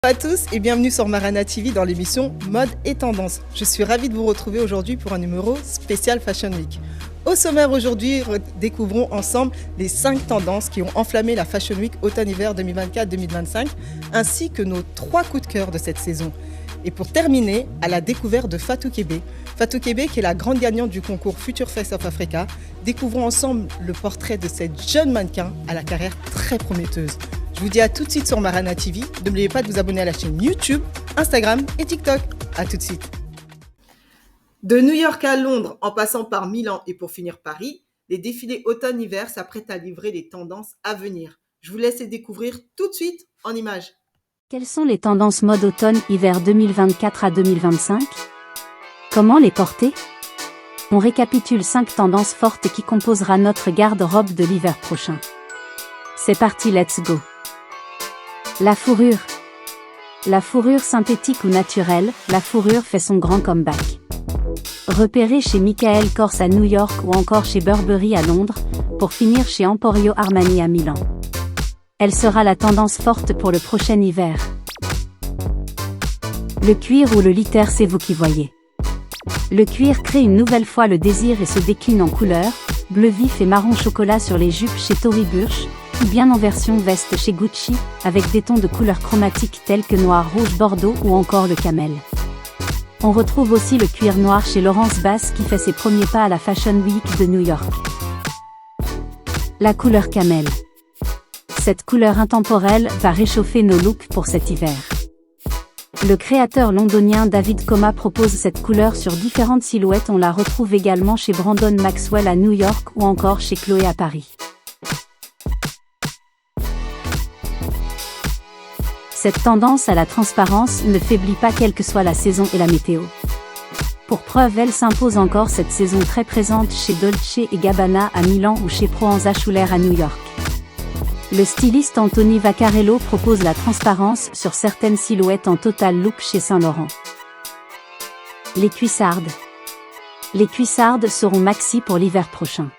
Bonjour à tous et bienvenue sur Marana TV dans l'émission Mode et Tendance. Je suis ravie de vous retrouver aujourd'hui pour un numéro spécial Fashion Week. Au sommaire aujourd'hui, découvrons ensemble les 5 tendances qui ont enflammé la Fashion Week automne-hiver 2024-2025 ainsi que nos 3 coups de cœur de cette saison. Et pour terminer, à la découverte de Fatou Kebe. Fatou Kebe qui est la grande gagnante du concours Future Face of Africa. Découvrons ensemble le portrait de cette jeune mannequin à la carrière très prometteuse. Je vous dis à tout de suite sur Marana TV. N'oubliez pas de vous abonner à la chaîne YouTube, Instagram et TikTok. À tout de suite. De New York à Londres, en passant par Milan et pour finir Paris, les défilés automne-hiver s'apprêtent à livrer les tendances à venir. Je vous laisse les découvrir tout de suite en images. Quelles sont les tendances mode automne-hiver 2024 à 2025 ? Comment les porter ? On récapitule 5 tendances fortes qui composera notre garde-robe de l'hiver prochain. C'est parti, let's go. La fourrure. La fourrure synthétique ou naturelle, la fourrure fait son grand comeback. Repérée chez Michael Kors à New York ou encore chez Burberry à Londres, pour finir chez Emporio Armani à Milan. Elle sera la tendance forte pour le prochain hiver. Le cuir ou le litter, c'est vous qui voyez. Le cuir crée une nouvelle fois le désir et se décline en couleurs, bleu vif et marron chocolat sur les jupes chez Tory Burch, ou bien en version veste chez Gucci, avec des tons de couleurs chromatiques tels que noir, rouge, bordeaux ou encore le camel. On retrouve aussi le cuir noir chez Laurence Bass qui fait ses premiers pas à la Fashion Week de New York. La couleur camel. Cette couleur intemporelle va réchauffer nos looks pour cet hiver. Le créateur londonien David Koma propose cette couleur sur différentes silhouettes. On la retrouve également chez Brandon Maxwell à New York ou encore chez Chloé à Paris. Cette tendance à la transparence ne faiblit pas quelle que soit la saison et la météo. Pour preuve, elle s'impose encore cette saison très présente chez Dolce & Gabbana à Milan ou chez Proenza Schuler à New York. Le styliste Anthony Vaccarello propose la transparence sur certaines silhouettes en total look chez Saint Laurent. Les cuissardes. Les cuissardes seront maxi pour l'hiver prochain.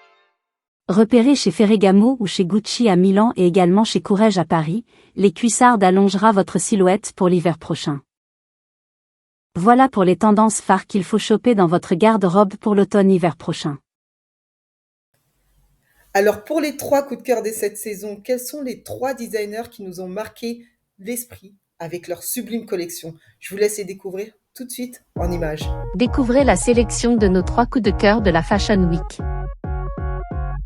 Repérées chez Ferragamo ou chez Gucci à Milan et également chez Courrèges à Paris, les cuissardes allongera votre silhouette pour l'hiver prochain. Voilà pour les tendances phares qu'il faut choper dans votre garde-robe pour l'automne-hiver prochain. Alors pour les 3 coups de cœur de cette saison, quels sont les 3 designers qui nous ont marqué l'esprit avec leur sublime collection? Je vous laisse les découvrir tout de suite en images. Découvrez la sélection de nos 3 coups de cœur de la Fashion Week.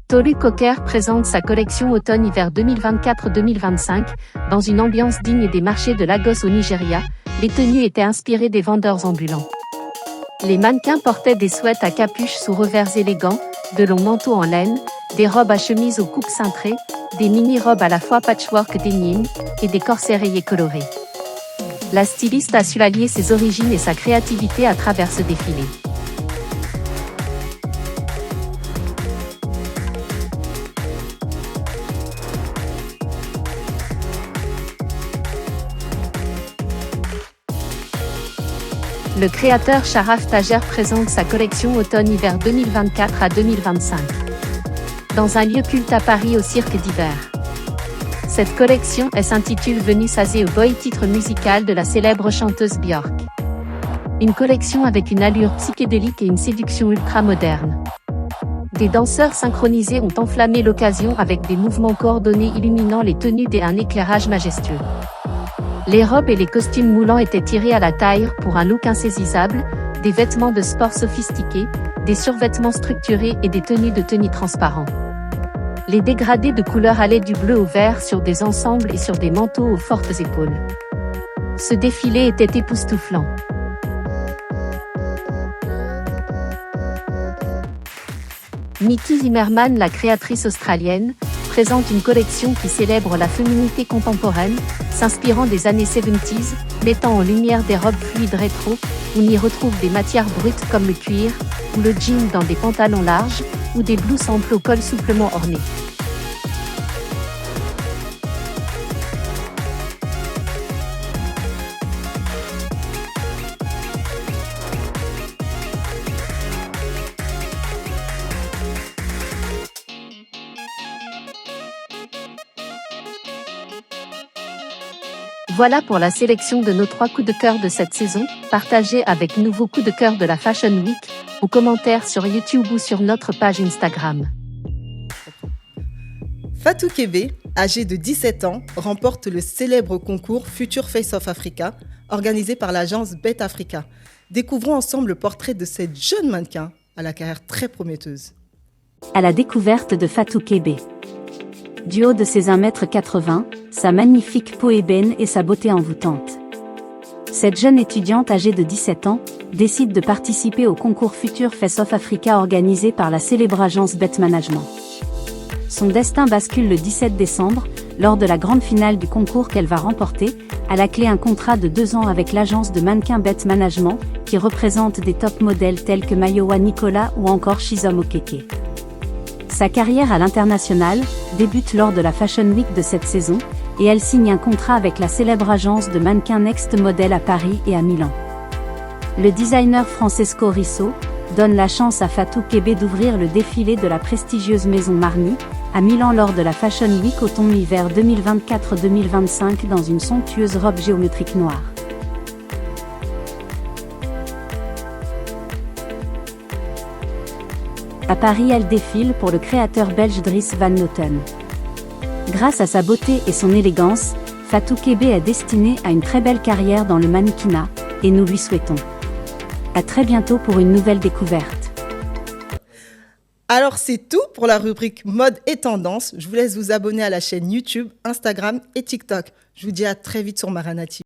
Tolu Cocker présente sa collection automne-hiver 2024-2025, dans une ambiance digne des marchés de Lagos au Nigeria. Les tenues étaient inspirées des vendeurs ambulants. Les mannequins portaient des sweats à capuche sous revers élégants, de longs manteaux en laine, des robes à chemise aux coupes cintrées, des mini-robes à la fois patchwork denim, et des corsets rayés colorés. La styliste a su allier ses origines et sa créativité à travers ce défilé. Le créateur Sharaf Tajer présente sa collection automne-hiver 2024 à 2025. Dans un lieu culte à Paris au cirque d'hiver. Cette collection s'intitule Venus as a Boy, titre musical de la célèbre chanteuse Björk. Une collection avec une allure psychédélique et une séduction ultra-moderne. Des danseurs synchronisés ont enflammé l'occasion avec des mouvements coordonnés illuminant les tenues et un éclairage majestueux. Les robes et les costumes moulants étaient tirés à la taille pour un look insaisissable, des vêtements de sport sophistiqués, des survêtements structurés et des tenues de tenue transparents. Les dégradés de couleurs allaient du bleu au vert sur des ensembles et sur des manteaux aux fortes épaules. Ce défilé était époustouflant. Nikki Zimmerman, la créatrice australienne, présente une collection qui célèbre la féminité contemporaine, s'inspirant des années 70s, mettant en lumière des robes fluides rétro, où on y retrouve des matières brutes comme le cuir, ou le jean dans des pantalons larges, ou des blouses amples au col souplement orné. Voilà pour la sélection de nos 3 coups de cœur de cette saison, partagés avec nouveaux coups de cœur de la Fashion Week, ou commentaires sur YouTube ou sur notre page Instagram. Fatou Kébé, âgée de 17 ans, remporte le célèbre concours Future Face of Africa, organisé par l'agence Bet Africa. Découvrons ensemble le portrait de cette jeune mannequin à la carrière très prometteuse. À la découverte de Fatou Kébé. Du haut de ses 1,80 m, sa magnifique peau ébène et sa beauté envoûtante. Cette jeune étudiante âgée de 17 ans décide de participer au concours Future Face of Africa organisé par la célèbre agence Bet Management. Son destin bascule le 17 décembre, lors de la grande finale du concours qu'elle va remporter, à la clé un contrat de 2 ans avec l'agence de mannequins Bet Management, qui représente des top modèles tels que Mayowa Nicolas ou encore Shizom Okeke. Sa carrière à l'international débute lors de la Fashion Week de cette saison, et elle signe un contrat avec la célèbre agence de mannequins Next Model à Paris et à Milan. Le designer Francesco Risso donne la chance à Fatou Kébé d'ouvrir le défilé de la prestigieuse maison Marni, à Milan lors de la Fashion Week automne-hiver 2024-2025 dans une somptueuse robe géométrique noire. À Paris, elle défile pour le créateur belge Dries Van Noten. Grâce à sa beauté et son élégance, Fatou Kébé est destinée à une très belle carrière dans le mannequinat, et nous lui souhaitons. À très bientôt pour une nouvelle découverte. Alors c'est tout pour la rubrique mode et tendance. Je vous laisse vous abonner à la chaîne YouTube, Instagram et TikTok. Je vous dis à très vite sur Marana TV.